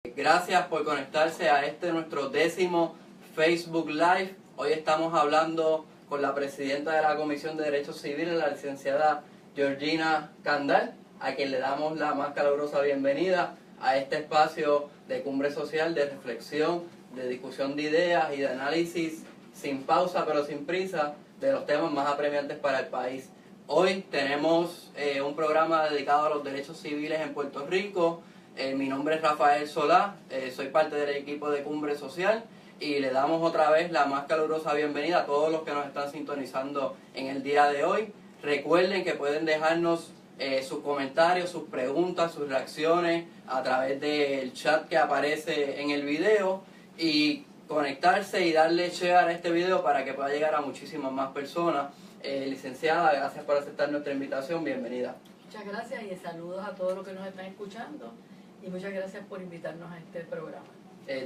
Gracias por conectarse a nuestro 10º Facebook Live. Hoy estamos hablando con la presidenta de la Comisión de Derechos Civiles, la licenciada Georgina Candal, a quien le damos la más calurosa bienvenida a este espacio de cumbre social, de reflexión, de discusión de ideas y de análisis sin pausa pero sin prisa de los temas más apremiantes para el país. Hoy tenemos un programa dedicado a los derechos civiles en Puerto Rico. Mi nombre es Rafael Solá, soy parte del equipo de Cumbre Social y le damos otra vez la más calurosa bienvenida a todos los que nos están sintonizando en el día de hoy. Recuerden que pueden dejarnos sus comentarios, sus preguntas, sus reacciones a través del chat que aparece en el video y conectarse y darle share a este video para que pueda llegar a muchísimas más personas. Licenciada, gracias por aceptar nuestra invitación, bienvenida. Muchas gracias y saludos a todos los que nos están escuchando y muchas gracias por invitarnos a este programa.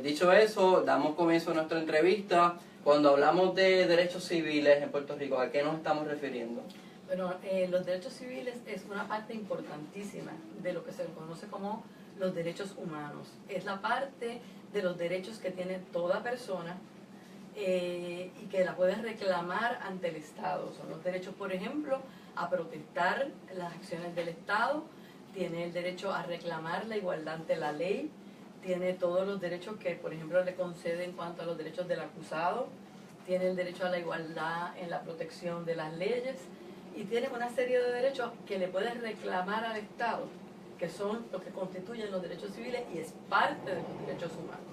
Dicho eso, damos comienzo a nuestra entrevista. Cuando hablamos de derechos civiles en Puerto Rico, ¿a qué nos estamos refiriendo? Bueno, los derechos civiles es una parte importantísima de lo que se conoce como los derechos humanos. Es la parte de los derechos que tiene toda persona y que la puede reclamar ante el Estado. Son los derechos, por ejemplo, a protestar las acciones del Estado, tiene el derecho a reclamar la igualdad ante la ley, tiene todos los derechos que, por ejemplo, le concede en cuanto a los derechos del acusado, tiene el derecho a la igualdad en la protección de las leyes y tiene una serie de derechos que le puede reclamar al Estado, que son los que constituyen los derechos civiles y es parte de los derechos humanos.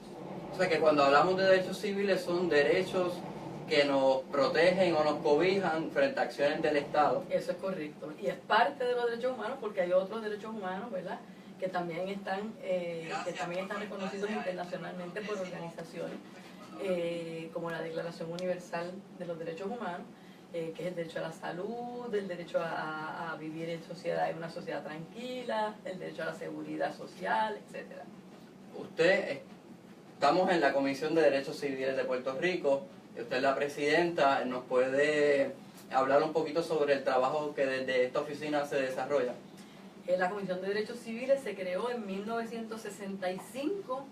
O sea que cuando hablamos de derechos civiles son derechos que nos protegen o nos cobijan frente a acciones del Estado. Eso es correcto. Y es parte de los derechos humanos porque hay otros derechos humanos, ¿verdad?, que también están reconocidos internacionalmente por organizaciones como la Declaración Universal de los Derechos Humanos, que es el derecho a la salud, el derecho a vivir en una sociedad tranquila, el derecho a la seguridad social, etc. Estamos en la Comisión de Derechos Civiles de Puerto Rico. Usted es la presidenta, ¿nos puede hablar un poquito sobre el trabajo que desde esta oficina se desarrolla? La Comisión de Derechos Civiles se creó en 1965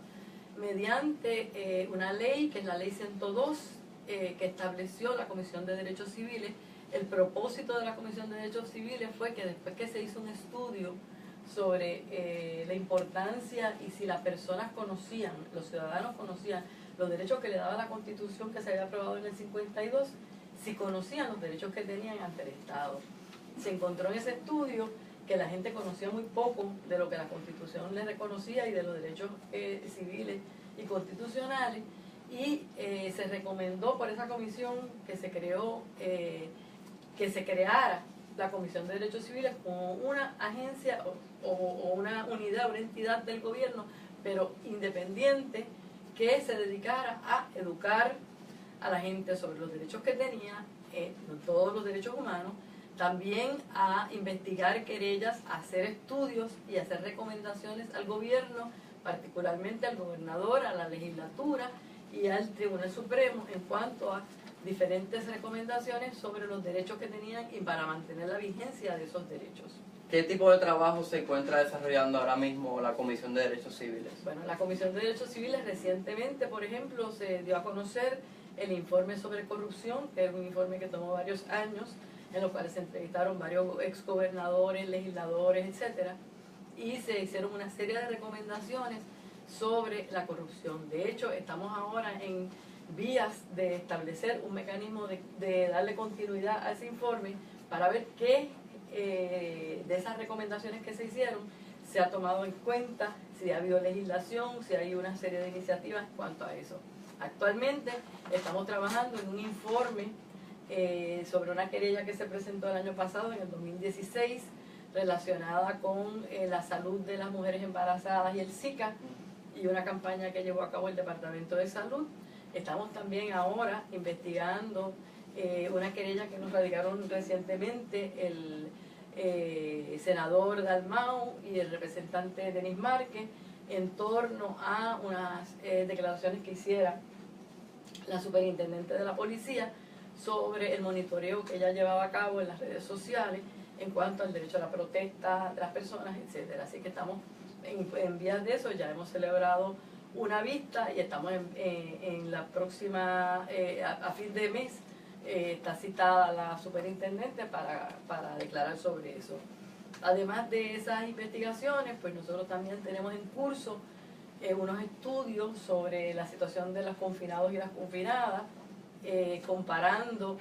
mediante una ley, que es la Ley 102, que estableció la Comisión de Derechos Civiles. El propósito de la Comisión de Derechos Civiles fue que después que se hizo un estudio sobre la importancia y si las personas conocían, los ciudadanos conocían los derechos que le daba la Constitución que se había aprobado en el 52, si conocían los derechos que tenían ante el Estado. Se encontró en ese estudio que la gente conocía muy poco de lo que la Constitución le reconocía y de los derechos civiles y constitucionales, y se recomendó por esa comisión que se creó, que se creara la Comisión de Derechos Civiles como una agencia o una unidad, una entidad del gobierno, pero independiente, que se dedicara a educar a la gente sobre los derechos que tenía, todos los derechos humanos, también a investigar querellas, a hacer estudios y a hacer recomendaciones al gobierno, particularmente al gobernador, a la legislatura y al Tribunal Supremo en cuanto a diferentes recomendaciones sobre los derechos que tenían y para mantener la vigencia de esos derechos. ¿Qué tipo de trabajo se encuentra desarrollando ahora mismo la Comisión de Derechos Civiles? Bueno, la Comisión de Derechos Civiles recientemente, por ejemplo, se dio a conocer el informe sobre corrupción, que es un informe que tomó varios años, en los cuales se entrevistaron varios exgobernadores, legisladores, etcétera, y se hicieron una serie de recomendaciones sobre la corrupción. De hecho, estamos ahora en vías de establecer un mecanismo de darle continuidad a ese informe para ver qué de esas recomendaciones que se hicieron se ha tomado en cuenta, si ha habido legislación, si hay una serie de iniciativas en cuanto a eso. Actualmente estamos trabajando en un informe sobre una querella que se presentó el año pasado, en el 2016, relacionada con la salud de las mujeres embarazadas y el Zika, y una campaña que llevó a cabo el Departamento de Salud. Estamos también ahora investigando una querella que nos radicaron recientemente el senador Dalmau y el representante Denis Márquez en torno a unas declaraciones que hiciera la superintendente de la policía sobre el monitoreo que ella llevaba a cabo en las redes sociales en cuanto al derecho a la protesta de las personas, etcétera. Así que estamos en vías de eso ya hemos celebrado una vista y estamos en la próxima, a fin de mes, está citada la superintendente para declarar sobre eso. Además de esas investigaciones, pues nosotros también tenemos en curso unos estudios sobre la situación de los confinados y las confinadas, comparando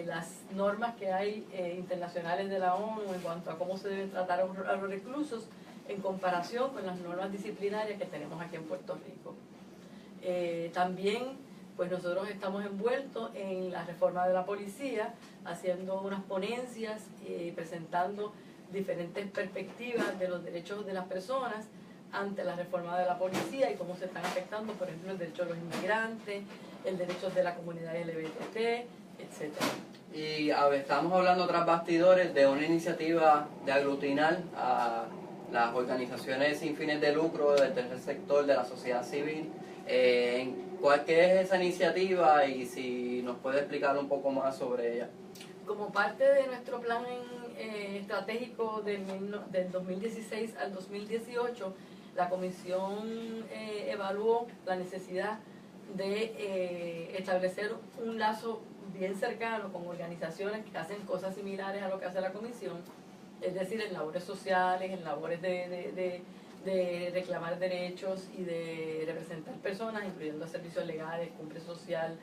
las normas que hay internacionales de la ONU en cuanto a cómo se deben tratar a los reclusos en comparación con las normas disciplinarias que tenemos aquí en Puerto Rico. También pues nosotros estamos envueltos en la reforma de la policía, haciendo unas ponencias y presentando diferentes perspectivas de los derechos de las personas ante la reforma de la policía y cómo se están afectando, por ejemplo, el derecho de los inmigrantes, el derecho de la comunidad LGBT, etc. Y estamos hablando tras bastidores de una iniciativa de aglutinar a las organizaciones sin fines de lucro del tercer sector de la sociedad civil. ¿Cuál que es esa iniciativa y si nos puede explicar un poco más sobre ella? Como parte de nuestro plan estratégico del 2016 al 2018, la Comisión evaluó la necesidad de establecer un lazo bien cercano con organizaciones que hacen cosas similares a lo que hace la Comisión, es decir, en labores sociales, en labores de reclamar derechos y de representar personas, incluyendo servicios legales, cumbre social,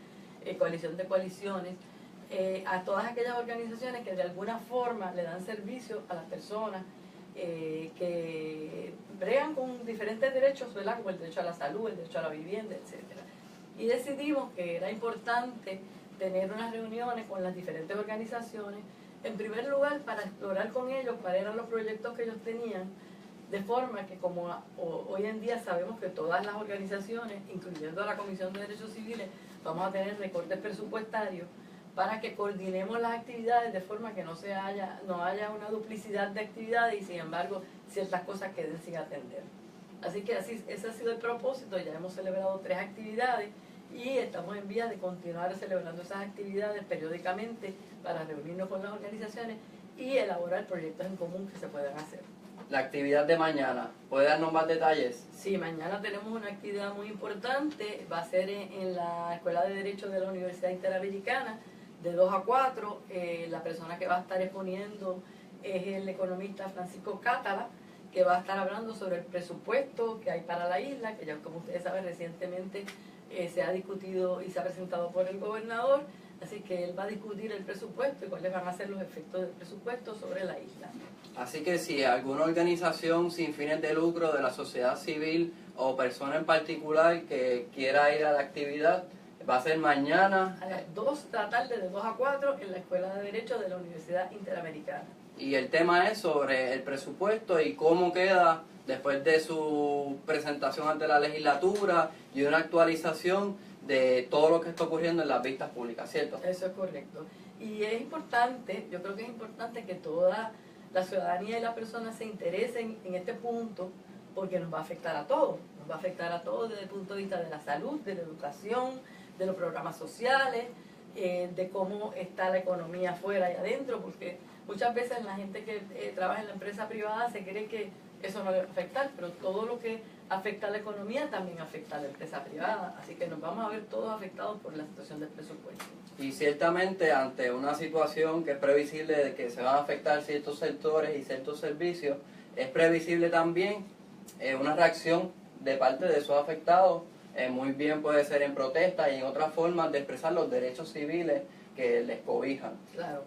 coalición de coaliciones, a todas aquellas organizaciones que de alguna forma le dan servicio a las personas que bregan con diferentes derechos, ¿verdad? Como el derecho a la salud, el derecho a la vivienda, etc. Y decidimos que era importante tener unas reuniones con las diferentes organizaciones, en primer lugar para explorar con ellos cuáles eran los proyectos que ellos tenían, de forma que como hoy en día sabemos que todas las organizaciones, incluyendo la Comisión de Derechos Civiles, vamos a tener recortes presupuestarios, para que coordinemos las actividades de forma que no haya una duplicidad de actividades y sin embargo ciertas cosas queden sin atender. Así que ese ha sido el propósito. Ya hemos celebrado 3 actividades y estamos en vías de continuar celebrando esas actividades periódicamente para reunirnos con las organizaciones y elaborar proyectos en común que se puedan hacer. La actividad de mañana, ¿puede darnos más detalles? Sí, mañana tenemos una actividad muy importante, va a ser en la Escuela de Derecho de la Universidad Interamericana, de 2 a 4, la persona que va a estar exponiendo es el economista Francisco Cátala, que va a estar hablando sobre el presupuesto que hay para la isla, que ya como ustedes saben recientemente se ha discutido y se ha presentado por el gobernador, así que él va a discutir el presupuesto y cuáles van a ser los efectos del presupuesto sobre la isla. Así que si alguna organización sin fines de lucro de la sociedad civil o persona en particular que quiera ir a la actividad, va a ser mañana a las 2 de la tarde, de 2 a 4, en la Escuela de Derecho de la Universidad Interamericana. Y el tema es sobre el presupuesto y cómo queda después de su presentación ante la legislatura y una actualización de todo lo que está ocurriendo en las vistas públicas, ¿cierto? Eso es correcto. Y es importante, yo creo que es importante que toda la ciudadanía y las personas se interesen en este punto porque nos va a afectar a todos. Nos va a afectar a todos desde el punto de vista de la salud, de la educación, de los programas sociales, de cómo está la economía afuera y adentro, porque muchas veces la gente que trabaja en la empresa privada se cree que eso no le va a afectar, pero todo lo que afecta a la economía también afecta a la empresa privada, así que nos vamos a ver todos afectados por la situación del presupuesto. Y ciertamente ante una situación que es previsible de que se van a afectar ciertos sectores y ciertos servicios, es previsible también una reacción de parte de esos afectados. Muy bien puede ser en protesta y en otras formas de expresar los derechos civiles que les cobijan. Claro.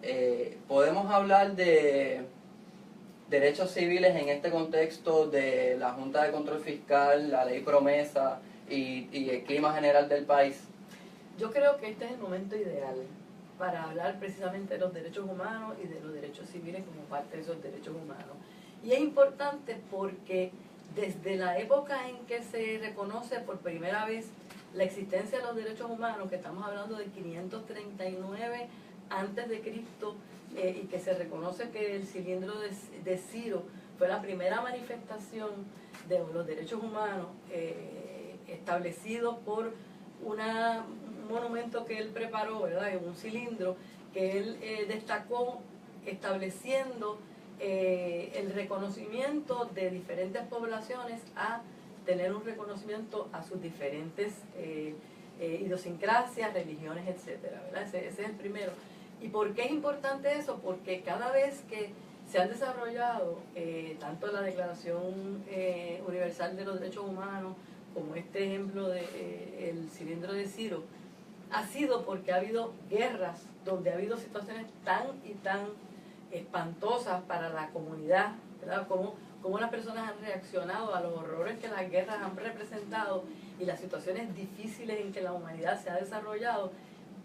Podemos hablar de derechos civiles en este contexto de la Junta de Control Fiscal, la ley promesa y el clima general del país. Yo creo que este es el momento ideal para hablar precisamente de los derechos humanos y de los derechos civiles como parte de esos derechos humanos. Y es importante porque desde la época en que se reconoce por primera vez la existencia de los derechos humanos, que estamos hablando de 539 antes de Cristo, y que se reconoce que el cilindro de Ciro fue la primera manifestación de los derechos humanos establecido por un monumento que él preparó, ¿verdad? Un cilindro que él destacó estableciendo el reconocimiento de diferentes poblaciones a tener un reconocimiento a sus diferentes idiosincrasias, religiones, etcétera, ¿verdad? Ese es el primero. ¿Y por qué es importante eso? Porque cada vez que se han desarrollado tanto la Declaración Universal de los Derechos Humanos como este ejemplo del cilindro de Ciro, ha sido porque ha habido guerras donde ha habido situaciones tan y tan espantosas para la comunidad, ¿verdad? Cómo las personas han reaccionado a los horrores que las guerras han representado y las situaciones difíciles en que la humanidad se ha desarrollado,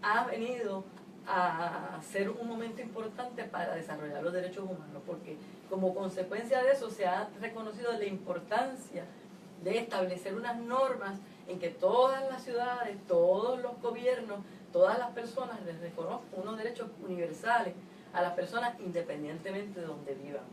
ha venido a ser un momento importante para desarrollar los derechos humanos, porque como consecuencia de eso se ha reconocido la importancia de establecer unas normas en que todas las ciudades, todos los gobiernos, todas las personas les reconozcan unos derechos universales a las personas independientemente de donde vivan.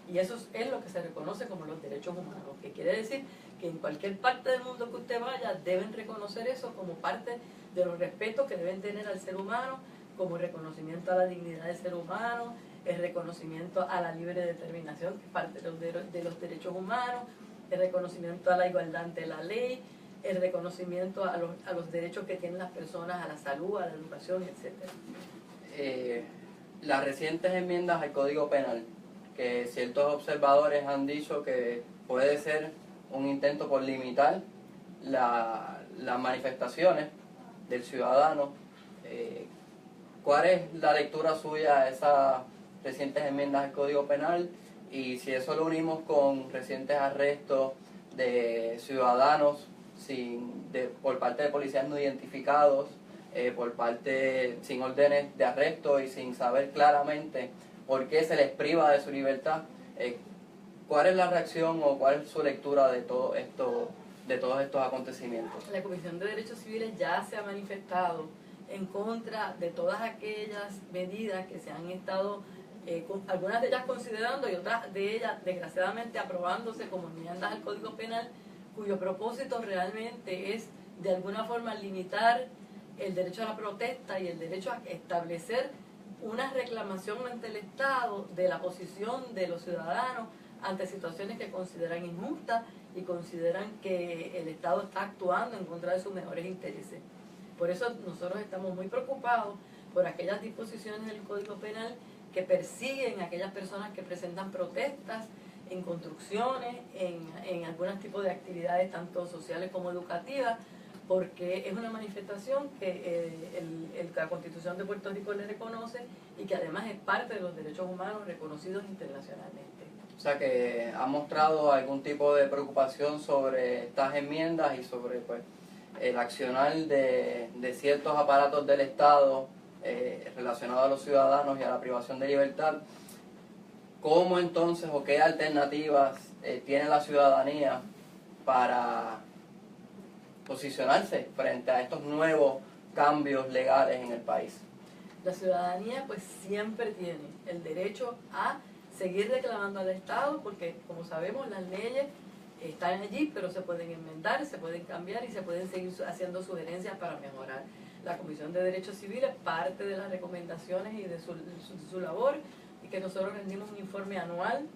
Y eso es lo que se reconoce como los derechos humanos, que quiere decir que en cualquier parte del mundo que usted vaya deben reconocer eso como parte de los respetos que deben tener al ser humano, como reconocimiento a la dignidad del ser humano, el reconocimiento a la libre determinación, que es parte de los derechos humanos, el reconocimiento a la igualdad ante la ley, el reconocimiento a los derechos que tienen las personas a la salud, a la educación, etc. Las recientes enmiendas al Código Penal, que ciertos observadores han dicho que puede ser un intento por limitar las manifestaciones del ciudadano. ¿Cuál es la lectura suya a esas recientes enmiendas al Código Penal? Y si eso lo unimos con recientes arrestos de ciudadanos por parte de policías no identificados, sin órdenes de arresto y sin saber claramente por qué se les priva de su libertad, ¿cuál es la reacción o cuál es su lectura de todos estos acontecimientos? La Comisión de Derechos Civiles ya se ha manifestado en contra de todas aquellas medidas que se han estado, algunas de ellas considerando y otras de ellas desgraciadamente aprobándose como enmiendas al Código Penal, cuyo propósito realmente es de alguna forma limitar el derecho a la protesta y el derecho a establecer una reclamación ante el Estado de la posición de los ciudadanos ante situaciones que consideran injustas y consideran que el Estado está actuando en contra de sus mejores intereses. Por eso nosotros estamos muy preocupados por aquellas disposiciones del Código Penal que persiguen a aquellas personas que presentan protestas en construcciones, en algunos tipos de actividades tanto sociales como educativas, porque es una manifestación que la Constitución de Puerto Rico le reconoce y que además es parte de los derechos humanos reconocidos internacionalmente. O sea que ha mostrado algún tipo de preocupación sobre estas enmiendas y sobre el accionar de ciertos aparatos del Estado relacionados a los ciudadanos y a la privación de libertad. ¿Cómo entonces o qué alternativas tiene la ciudadanía para posicionarse frente a estos nuevos cambios legales en el país? La ciudadanía pues siempre tiene el derecho a seguir reclamando al Estado, porque como sabemos las leyes están allí, pero se pueden enmendar, se pueden cambiar y se pueden seguir haciendo sugerencias para mejorar. La Comisión de Derechos Civiles, parte de las recomendaciones y de su labor, y que nosotros rendimos un informe anual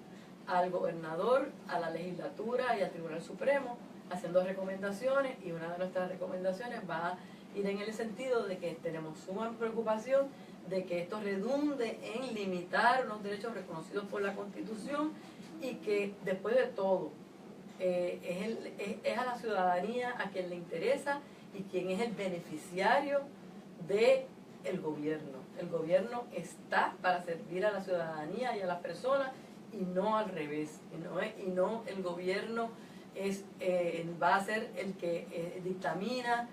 al gobernador, a la legislatura y al Tribunal Supremo, haciendo recomendaciones, y una de nuestras recomendaciones va a ir en el sentido de que tenemos suma preocupación de que esto redunde en limitar los derechos reconocidos por la Constitución y que después de todo es a la ciudadanía a quien le interesa y quien es el beneficiario del gobierno. El gobierno está para servir a la ciudadanía y a las personas y no al revés, y no el gobierno va a ser el que dictamina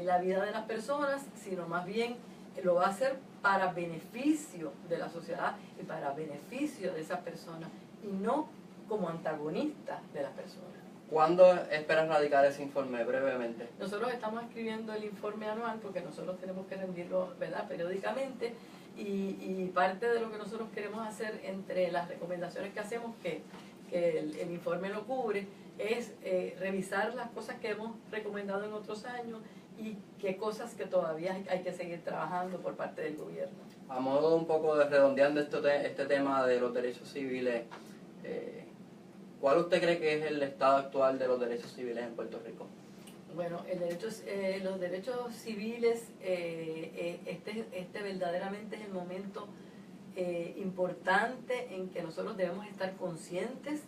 la vida de las personas, sino más bien lo va a hacer para beneficio de la sociedad y para beneficio de esas personas y no como antagonista de las personas. ¿Cuándo esperas radicar ese informe, brevemente? Nosotros estamos escribiendo el informe anual porque nosotros tenemos que rendirlo, ¿verdad?, periódicamente, y parte de lo que nosotros queremos hacer entre las recomendaciones que hacemos, que el informe lo cubre, es revisar las cosas que hemos recomendado en otros años y qué cosas que todavía hay que seguir trabajando por parte del gobierno. A modo un poco de redondeando este tema de los derechos civiles, ¿cuál usted cree que es el estado actual de los derechos civiles en Puerto Rico? Bueno, los derechos civiles, este verdaderamente es el momento importante en que nosotros debemos estar conscientes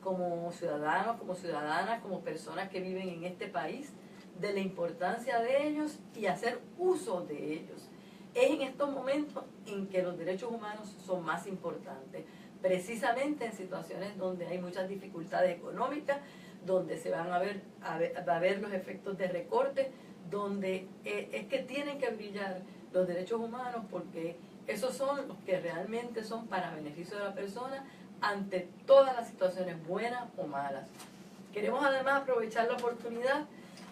como ciudadanos, como ciudadanas, como personas que viven en este país, de la importancia de ellos y hacer uso de ellos. Es en estos momentos en que los derechos humanos son más importantes, precisamente en situaciones donde hay muchas dificultades económicas, donde se van a ver los efectos de recorte, donde es que tienen que brillar los derechos humanos, porque esos son los que realmente son para beneficio de la persona ante todas las situaciones buenas o malas. Queremos además aprovechar la oportunidad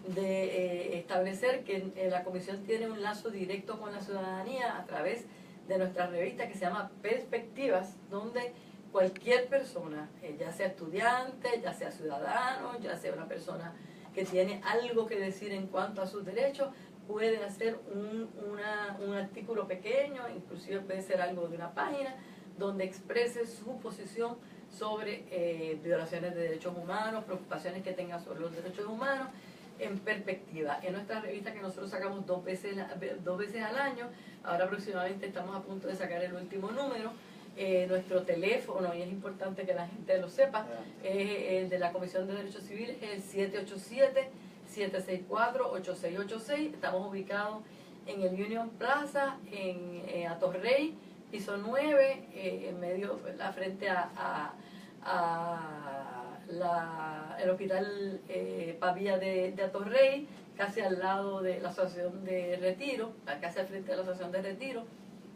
de establecer que la Comisión tiene un lazo directo con la ciudadanía a través de nuestra revista que se llama Perspectivas, donde cualquier persona, ya sea estudiante, ya sea ciudadano, ya sea una persona que tiene algo que decir en cuanto a sus derechos, puede hacer un artículo pequeño, inclusive puede ser algo de una página, donde exprese su posición sobre violaciones de derechos humanos, preocupaciones que tenga sobre los derechos humanos, en perspectiva. En nuestra revista, que nosotros sacamos dos veces al año, ahora próximamente estamos a punto de sacar el último número. Nuestro teléfono, y es importante que la gente lo sepa, el de la Comisión de Derechos Civiles, es el 787-764-8686. Estamos ubicados en el Union Plaza, en Atorrey, piso 9, en medio, frente el hospital Pavía de Atorrey, casi al lado de la Asociación de Retiro, casi al frente de la Asociación de Retiro.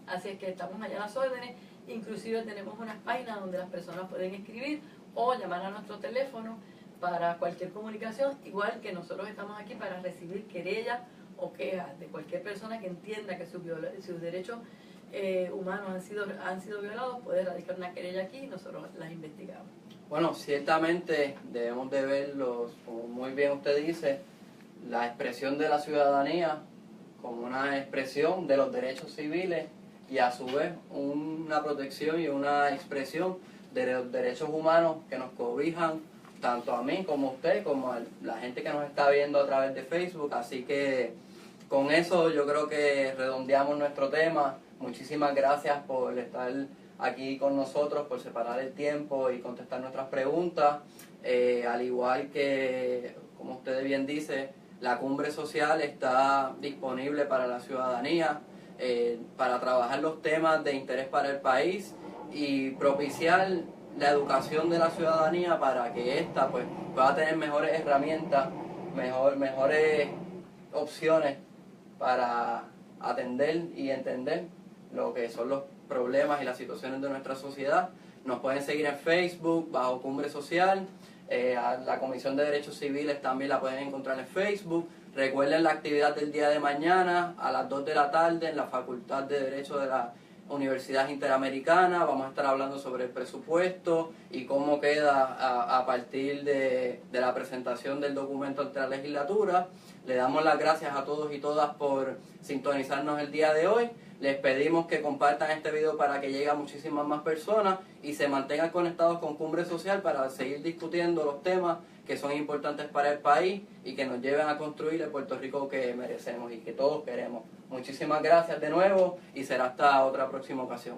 Así es que estamos allá a las órdenes. Inclusive tenemos unas páginas donde las personas pueden escribir o llamar a nuestro teléfono para cualquier comunicación, igual que nosotros estamos aquí para recibir querellas o quejas de cualquier persona que entienda que sus derechos humanos han sido violados. Puede radicar una querella aquí y nosotros las investigamos. Bueno, ciertamente debemos de verlos, como muy bien usted dice, la expresión de la ciudadanía como una expresión de los derechos civiles y a su vez una protección y una expresión de los derechos humanos que nos cobijan tanto a mí como a usted, como a la gente que nos está viendo a través de Facebook. Así que con eso yo creo que redondeamos nuestro tema. Muchísimas gracias por estar aquí con nosotros, por separar el tiempo y contestar nuestras preguntas. Al igual que, como usted bien dice, la cumbre social está disponible para la ciudadanía, para trabajar los temas de interés para el país y propiciar la educación de la ciudadanía para que ésta pues, pueda tener mejores herramientas, mejores opciones para atender y entender lo que son los problemas y las situaciones de nuestra sociedad. Nos pueden seguir en Facebook bajo Cumbre Social. A la Comisión de Derechos Civiles también la pueden encontrar en Facebook. Recuerden la actividad del día de mañana a las 2 de la tarde en la Facultad de Derecho de la Universidad Interamericana. Vamos a estar hablando sobre el presupuesto y cómo queda a partir de la presentación del documento ante la legislatura. Le damos las gracias a todos y todas por sintonizarnos el día de hoy. Les pedimos que compartan este video para que llegue a muchísimas más personas y se mantengan conectados con Cumbre Social para seguir discutiendo los temas que son importantes para el país y que nos lleven a construir el Puerto Rico que merecemos y que todos queremos. Muchísimas gracias de nuevo y será hasta otra próxima ocasión.